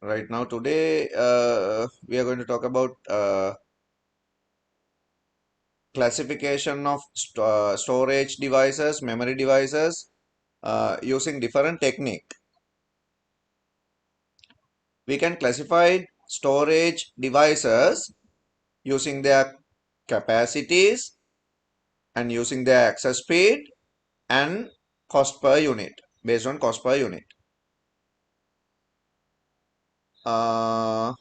Right now, today, we are going to talk about classification of storage devices, memory devices, using different technique. We can classify storage devices using their capacities and using their access speed and cost per unit, based on cost per unit. Uh,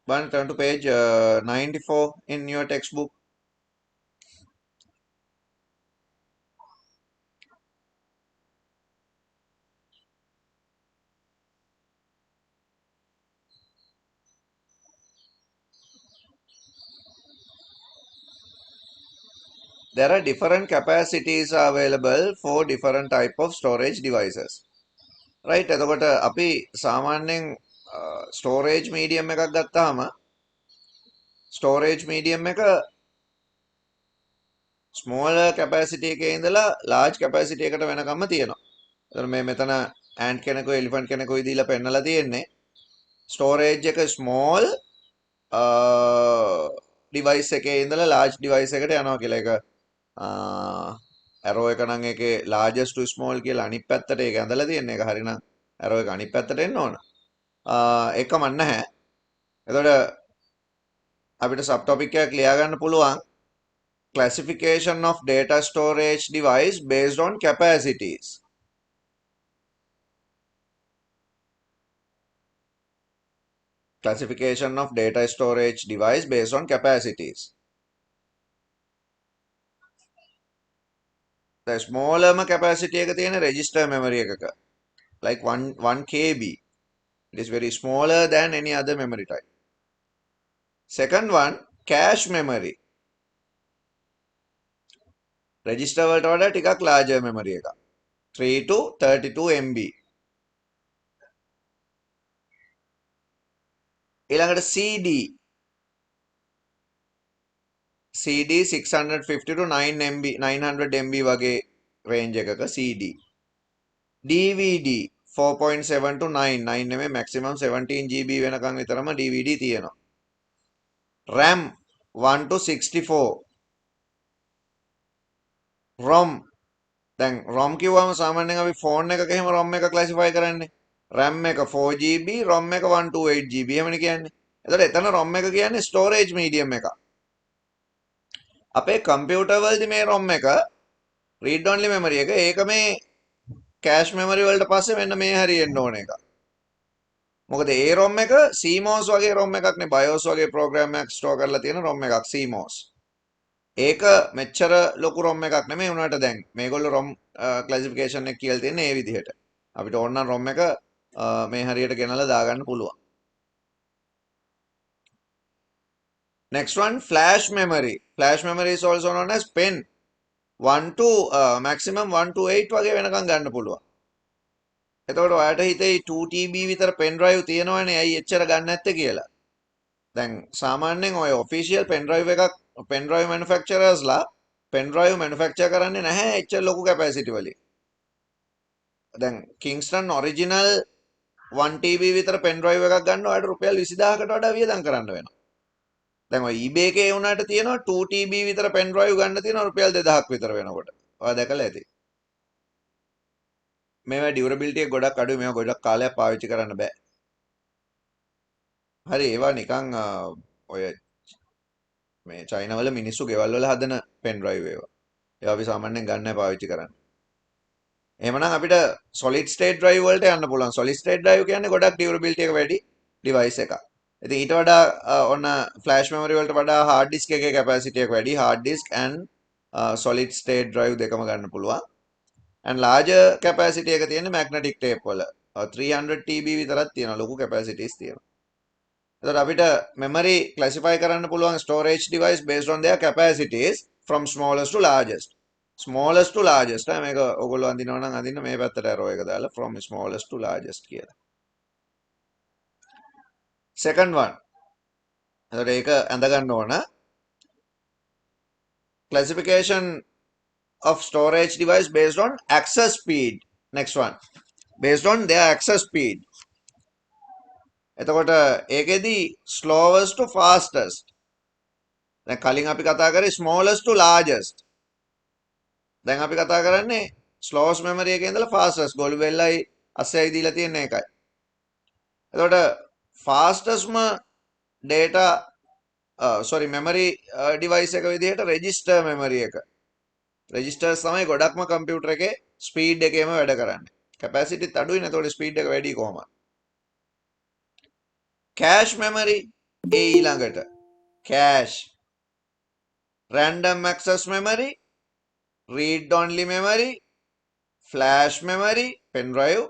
One, turn to page 94 in your textbook. There are different capacities available for different type of storage devices. Right, එතකොට අපි සාමාන්‍යයෙන් storage medium එකක් ගත්තාම storage medium එක smaller capacity එකේ ඉඳලා large capacity එකට වෙනකම්ම තියෙනවා. එතකොට මේ මෙතන ant කෙනෙකුයි elephant කෙනෙකුයි දීලා පෙන්නලා තියෙන්නේ storage එක small device එකේ ඉඳලා large device එකට යනවා කියලා. ඒක ඇරෝ එක නම් ඒකේ largest to small කියලා අනිත් පැත්තට ඒක ඇඳලා තියෙන එක හරිනම් ඇරෝ එක අනිත් පැත්තට එන්න ඕන. ඒකම නැහැ. එතකොට අපිට සබ් ටොපික් එකක් ලියා ගන්න පුළුවන් classification of data storage device based on capacities. Classification of data storage device based on capacities. The smaller capacity එක තියෙන register memory එකක like 1 KB. It is very smaller than any other memory type. Second one, cache memory. Register වලට වඩා ටිකක් larger memory එකක්. 3 to 32 MB. ඊළඟට CD. CD 650 to 9 MB 900 MB වගේ range එකක CD. DVD 4.7 to 9 නෙමෙයි maximum 17 GB වෙනකන් විතරම DVD තියෙනවා. RAM 1 to 64. ROM දැන් ROM කිව්වම සාමාන්‍යයෙන් අපි ෆෝන් එකක එහෙම ROM එක classify කරන්නේ. RAM එක 4GB, ROM එක 128GB එහෙමනේ කියන්නේ. එතකොට එතන ROM එක කියන්නේ storage medium එක. අපේ කම්පියුටර් වලදී මේ ROM එක read only memory එක ඒක මේ cache memory වලට පස්සේ මෙන්න මේ හරියෙන්න ඕන එක. මොකද ඒ ROM එක CMOS වගේ ROM එකක් නේ BIOS වගේ program එකක් store කරලා තියෙන ROM එකක් CMOS. ඒක මෙච්චර ලොකු ROM එකක් නෙමෙයි උනාට දැන් මේගොල්ලෝ ROM classification එක කියලා තියෙන්නේ ඒ විදිහට. අපිට ඕන නම් ROM එක මේ හරියට ගෙනලා දාගන්න පුළුවන්. Next one, flash memory. Flash memory is also known as pen. 1 to maximum 1 to 8 වගේ වෙනකන් ගන්න පුළුවන්. එතකොට ඔයාලට හිතේ 2TB විතර pen drive තියෙනවනේ ඇයි එච්චර ගන්න නැත්තේ කියලා. දැන් සාමාන්‍යයෙන් ඔය official pen drive එකක් pen drive manufacturers ලා pen drive manufacture කරන්නේ නැහැ එච්චර ලොකු capacity වලින්. දැන් Kingston original 1TB විතර pen drive එකක් ගන්න ඔයාලට රුපියල් 20000කට වඩා වියදම් කරන්න වෙනවා. දැන් ඔය eBay එකේ වුණාට තියෙනවා 2TB විතර pen drive ගන්න තියෙනවා රුපියල් 2000ක් විතර වෙනකොට. ඔයා දැකලා ඇති. මේවා durability එක ගොඩක් අඩුයි මේවා ගොඩක් කාලයක් පාවිච්චි කරන්න බෑ. හරි ඒවා නිකන් ඔය මේ චයිනා වල මිනිස්සු ගෙවල් වල හදන pen drive ඒවා. ඒවා අපි සාමාන්‍යයෙන් ගන්න නැහැ පාවිච්චි කරන්න. එහෙමනම් අපිට solid state drive වලට යන්න පුළුවන්. solid state drive කියන්නේ ගොඩක් durability එක වැඩි device එකක්. ඉතින් ඊට වඩා ඔන්න flash memory වලට වඩා hard disk එකේ capacity එක වැඩි. hard disk and solid state drive දෙකම ගන්න පුළුවන්. and larger capacity එක තියෙන්නේ magnetic tape වල. 300 TB විතරක් තියෙනවා. ලොකු capacities තියෙනවා. එතකොට අපිට memory classify කරන්න පුළුවන් storage device based on their capacities from smallest to largest. smallest to largest මේක ඔයගොල්ලෝ අඳිනවා නම් අඳින්න මේ පැත්තට arrow එක දාලා from smallest to largest කියලා. second one. එතකොට ඒක ඇඳ ගන්න ඕන. classification of storage device based on access speed. Next one. Based on their access speed. එතකොට ඒකෙදී slowest to fastest. දැන් කලින් අපි කතා කරේ smallest to largest. දැන් අපි කතා කරන්නේ slowest memory එකේ ඉඳලා fastest. ගොළු බෙල්ලයි 80යි දීලා තියෙන එකයි. එතකොට fastestම data sorry memory device එක විදිහට register memory එක. registers තමයි ගොඩක්ම කම්පියුටර් එකේ ස්පීඩ් එකේම වැඩ කරන්නේ. කැපැසිටිත් අඩුයි නේ. එතකොට ස්පීඩ් එක වැඩි කොහොමද? cache memory ඒ ඊළඟට cache random access memory read only memory flash memory pen drive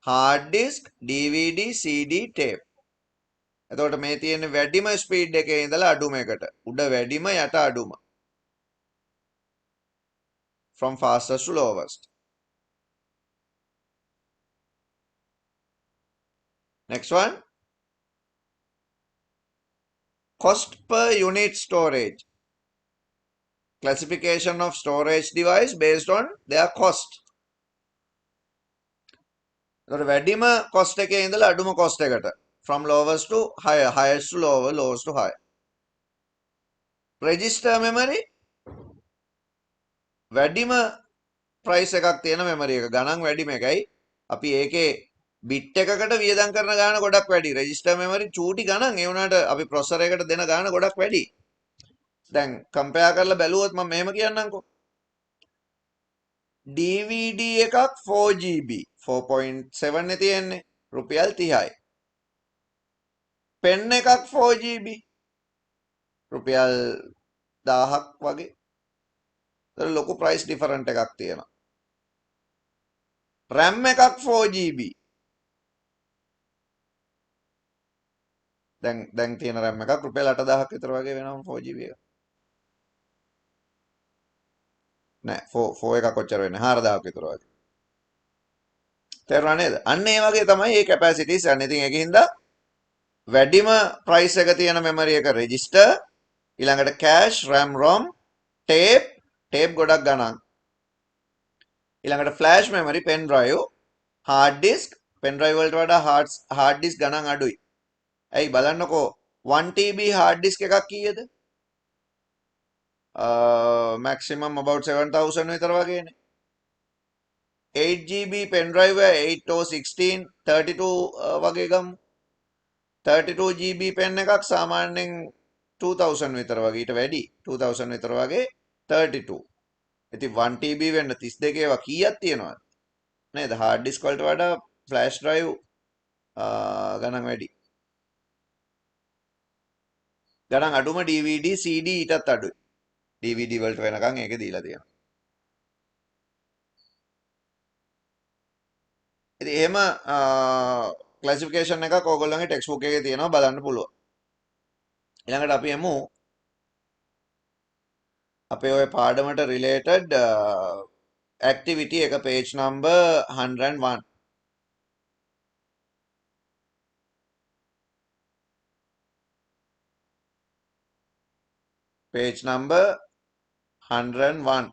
hard disk dvd cd tape. එතකොට මේ තියෙන වැඩිම ස්පීඩ් එකේ ඉඳලා අඩුම එකට. උඩ වැඩිම යට අඩුම. from fastest to lowest. Next one. Cost per unit storage. Classification of storage device based on their cost. එතකොට වැඩිම cost එකේ ඉඳලා අඩුම cost එකට. from lowest to higher, highest to lower, lowest to higher. Register memory වැඩිම price එකක් තියෙන memory එක. ගණන් වැඩිම එකයි. අපි ඒකේ bit එකකට වියදම් කරන ගාන ගොඩක් වැඩි. register memory චූටි ගණන්. ඒ වුණාට අපි processor එකට දෙන ගාන ගොඩක් වැඩි. දැන් compare කරලා බැලුවොත් මම මෙහෙම කියන්නම්කෝ. DVD එකක් 4GB 4.7 නේ තියෙන්නේ. රුපියල් 30යි. pen එකක් 4GB රුපියල් 1000ක් වගේ. ඒතර ලොකු price difference එකක් තියෙනවා. RAM එකක් 4GB. දැන් තියෙන RAM එකක් රුපියල් 8000ක් විතර වගේ වෙනවා 4GB එක. නෑ 4 එකක් කොච්චර වෙන්නේ 4000ක් විතර වගේ. තේරුණා නේද? අන්න ඒ වගේ තමයි මේ කැපැසිටිස් යන්නේ. ඉතින් ඒකින්ද වැඩිම price එක තියෙන memory එක register, ඊළඟට cache, RAM, ROM, tape ගොඩක් ගණන්. ඊළඟට flash memory, pen drive, hard disk, pen drive වලට වඩා hard disk ගණන් අඩුයි. ඇයි බලන්නකෝ 1TB hard disk එකක් කීයද? maximum about 7000 විතර වගේනේ. 8GB pen drive 8 or 16 32 වගේ ගමු. 32GB pen එකක් සාමාන්‍යයෙන් 2000 විතර වගේ ඊට වැඩි 2000 විතර වගේ 32. ඉතින් 1TB වෙන්න 32 ඒවා කීයක් තියෙනවද? නේද? hard disk වලට වඩා flash drive ගණන් වැඩි. ගණන් අඩුම DVD CD ඊටත් අඩුයි. DVD වලට වෙනකන් ඒක දීලා තියෙනවා. ඉතින් එහෙම ක්ලාසිෆිකේෂන් එකක් ඕගොල්ලන්ගේ ටෙක්ස්ට් බුක් එකේ තියෙනවා බලන්න පුළුවන්. ඊළඟට අපි එමු අපේ ওই පාඩමට රිලේටඩ් activity එක page number 101. page number 101.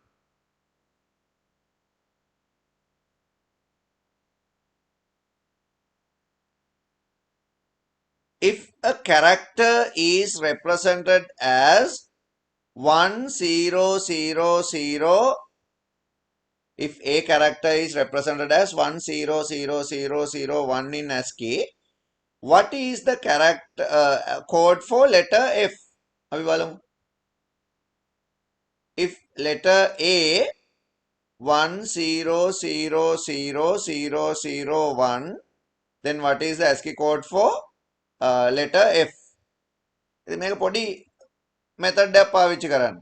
If a character is represented as 1000, if a character is represented as 100001 in ASCII, what is the character code for letter F? අපි බලමු. If letter A 10000001, then what is the ASCII code for letter F? ඉතින් මේක පොඩි method එකක් පාවිච්චි කරන්න.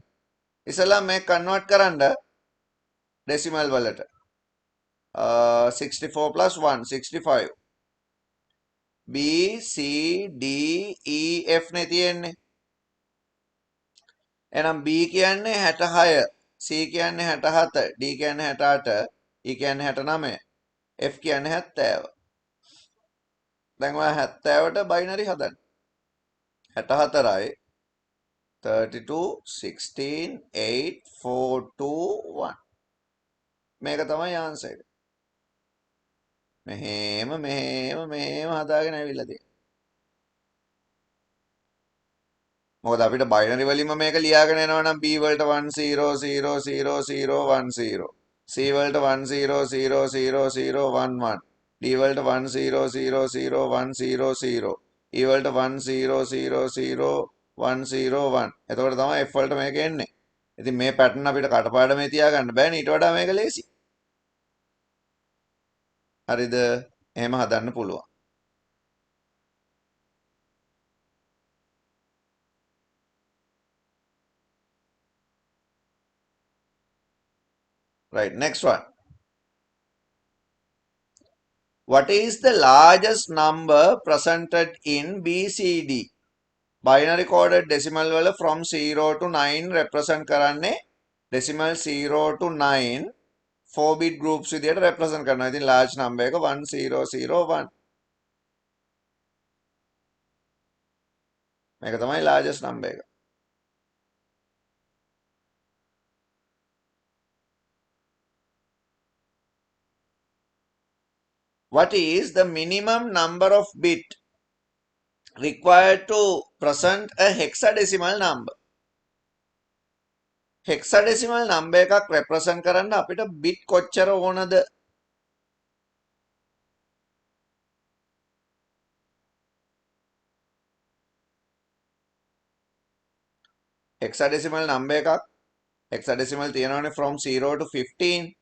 ඉතින්ලා මේක convert කරන්න decimal වලට. 64 plus 1 65. B C D E F නේ තියෙන්නේ. එහෙනම් B කියන්නේ 66, C කියන්නේ 67, D කියන්නේ 68, E කියන්නේ 69, F කියන්නේ 70. දැන් ඔයා 70ට බයිනරි හදන්න. 64යි 32 16 8 4 2 1. මේක තමයි ආන්සර් එක. මෙහෙම හදාගෙන ඇවිල්ලා තියෙන්නේ. මොකද අපිට බයිනරි වලින්ම මේක ලියාගෙන යනවා නම් b වලට 1 0 0 0 0 1 0 c වලට 1 0 0 0 0 1 1 d වලට 1 0 0 0 1 0 0 e වලට 1 0 0 0 1 0 1 එතකොට තමයි f වලට මේක එන්නේ. ඉතින් මේ පැටර්න් අපිට කටපාඩමේ තියාගන්න බෑනේ, ඊට වඩා මේක ලේසි. හරිද? එහෙම හදන්න පුළුවන්. Right, next one. What is the largest number presented in BCD? Binary coded decimal වල from 0 to 9 represent කරන්නේ decimal 0 to 9 4 bit groups විදියට represent කරනවා. ඉතින් large number එක 1001. මේක තමයි largest number එක. What is the minimum number of bit required to present a hexadecimal number? hexadecimal number එකක් represent කරන්න අපිට bit කොච්චර ඕනද? hexadecimal number එකක් hexadecimal තියෙනවානේ from 0 to 15.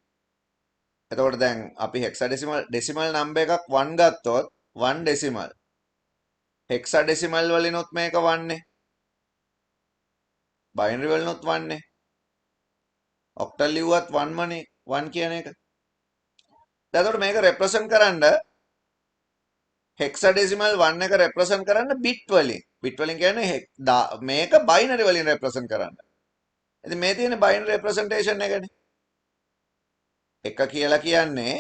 එතකොට දැන් අපි hexadecimal number එකක් 1 ගත්තොත් 1 decimal hexadecimal වලිනුත් මේක 1 නේ, binary වලිනුත් 1 නේ, octal ලිව්වත් 1 මනේ 1 කියන එක. එතකොට මේක represent කරන්න hexadecimal 1 එක represent කරන්න bit වලින් කියන්නේ මේක binary වලින් represent කරන්න. ඉතින් මේ තියෙන binary representation එකනේ. එක කියලා කියන්නේ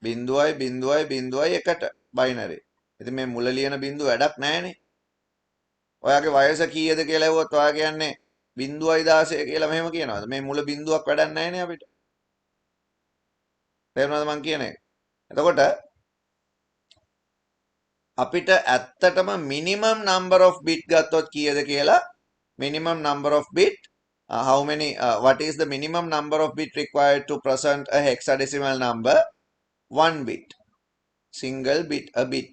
0.0.0.1ට binary. ඉතින් මේ මුල ලියන බිඳුව වැඩක් නැහැනේ. ඔයාගේ වයස කීයද කියලා ඇහුවොත් ඔයා කියන්නේ 0.16 කියලා මෙහෙම කියනවාද? මේ මුල බිඳුවක් වැඩක් නැහැනේ අපිට. තේරුණාද මං කියන එක? එතකොට අපිට ඇත්තටම minimum number of bit ගත්තොත් කීයද කියලා, minimum number of bit what is the minimum number of bit required to present a hexadecimal number? 1 bit. Single bit, a bit.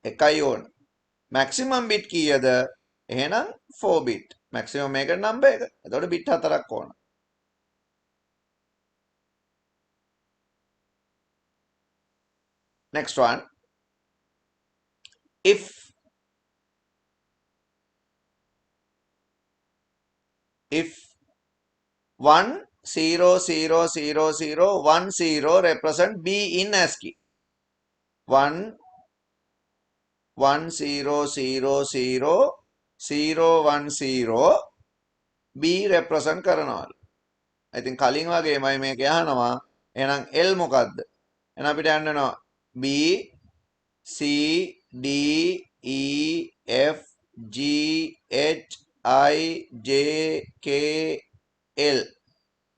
එකයි ඕන. maximum bit කීයද? එහෙනම් 4 bit. maximum එක number එක. එතකොට bit 4ක් ඕන. Next one. If 1 0 0 0 0 1 0 represent B in ASCII. 1 1 0 0 0 0 1 0 B represent කරනවලු. ඉතින් කලින් වගේමයි මේක අහනවා. එහෙනම් L මොකද්ද? එහෙනම් අපිට යන්න වෙනවා B C D E F G H I J K L.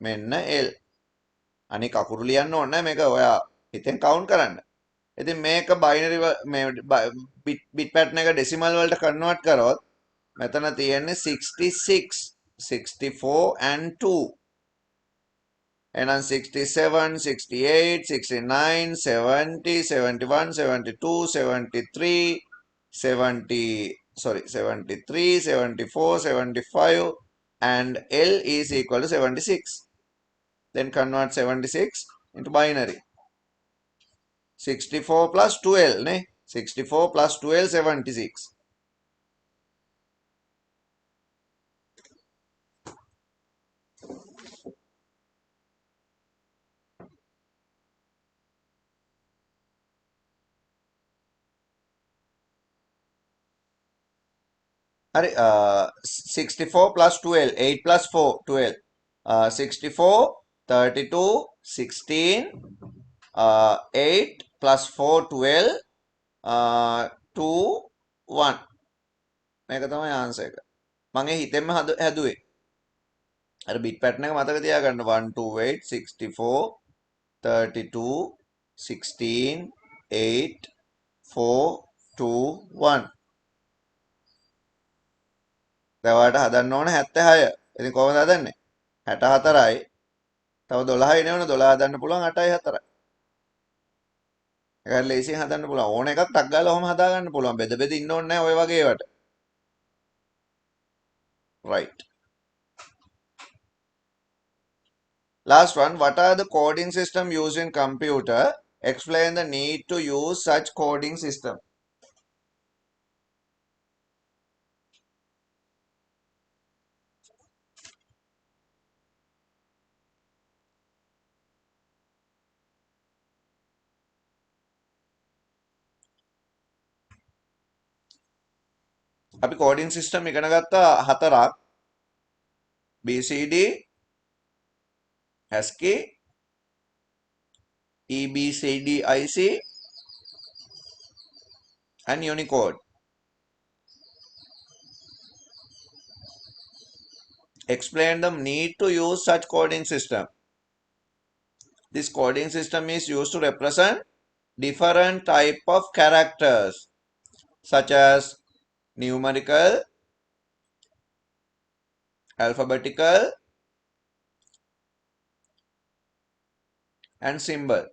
මෙන්න L. අනික අකුරු ලියන්න ඕනේ නැහැ, මේක ඔයා හිතෙන් කවුන්ට් කරන්න. ඉතින් මේක බයිනරි බිට් පැටර්න් එක ඩෙසිමල් වලට කන්වර්ට් කරොත් මෙතන තියෙන්නේ 66 64 and 2. එහෙනම් 67 68 69 70 71 72 73 74 75 and L is equal to 76. Then convert 76 into binary. 64 plus 12 ne? 64 plus 12 76. Hari 64 plus 12 8 plus 4 12 64 32 16 8 plus 4 12 2 1 මේක තමයි ආන්සර් එක. මම ඒ හිතෙන්ම හැදුවේ. අර බිට් පැටර්න් එක මතක තියාගන්න 1 2 8 64 32 16 8 4 2 1 දැන් ඔයාලට හදන්න ඕන 76. ඉතින් කොහොමද හදන්නේ? 64යි. තව 12යි නෙවන 12 හදන්න පුළුවන් 8යි 4යි. ඒකට ලේසියෙන් හදන්න පුළුවන්. ඕන එකක් ටක් ගාලා ඔහම හදා ගන්න පුළුවන්. බෙද බෙද ඉන්න ඕනේ නැහැ ඔය වගේ ඒවට. right. Last one, what are the coding system used in computer? Explain the need to use such coding system. අපි coding system ඉගෙන ගත්තා හතරක්. BCD, ASCII, EBCDIC and Unicode. Explain the need to use such coding system. This coding system is used to represent different type of characters such as numerical, alphabetical and symbol.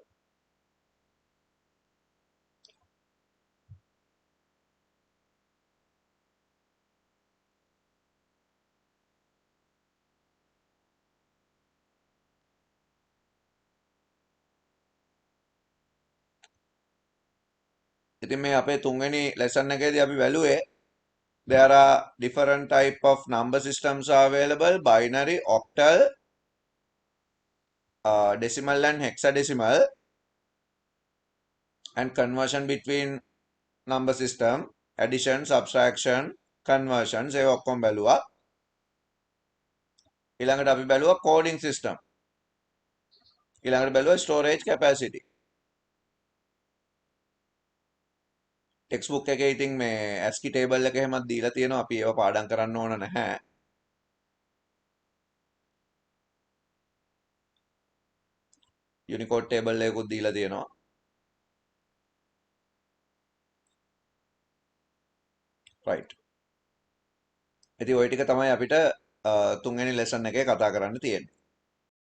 ඉතින් මේ අපේ තුන්වෙනි lesson එකේදී අපි බැලුවේ there are different type of number systems are available: binary, octal, decimal and hexadecimal, and conversion between number system, addition, subtraction, conversions ඒ ඔක්කොම බැලුවා. ඊළඟට අපි බැලුවා coding system. ඊළඟට බැලුවා storage capacity. ටෙක්ස්ට් බුක් එකේ ඉතින් මේ ASCII table එක එහෙමත් දීලා තියෙනවා. අපි ඒව පාඩම් කරන්න ඕන නැහැ. Unicode table එකකුත් දීලා තියෙනවා. right. ඉතින් ওই ටික තමයි අපිට තුන්වෙනි lesson එකේ කතා කරන්න තියෙන්නේ.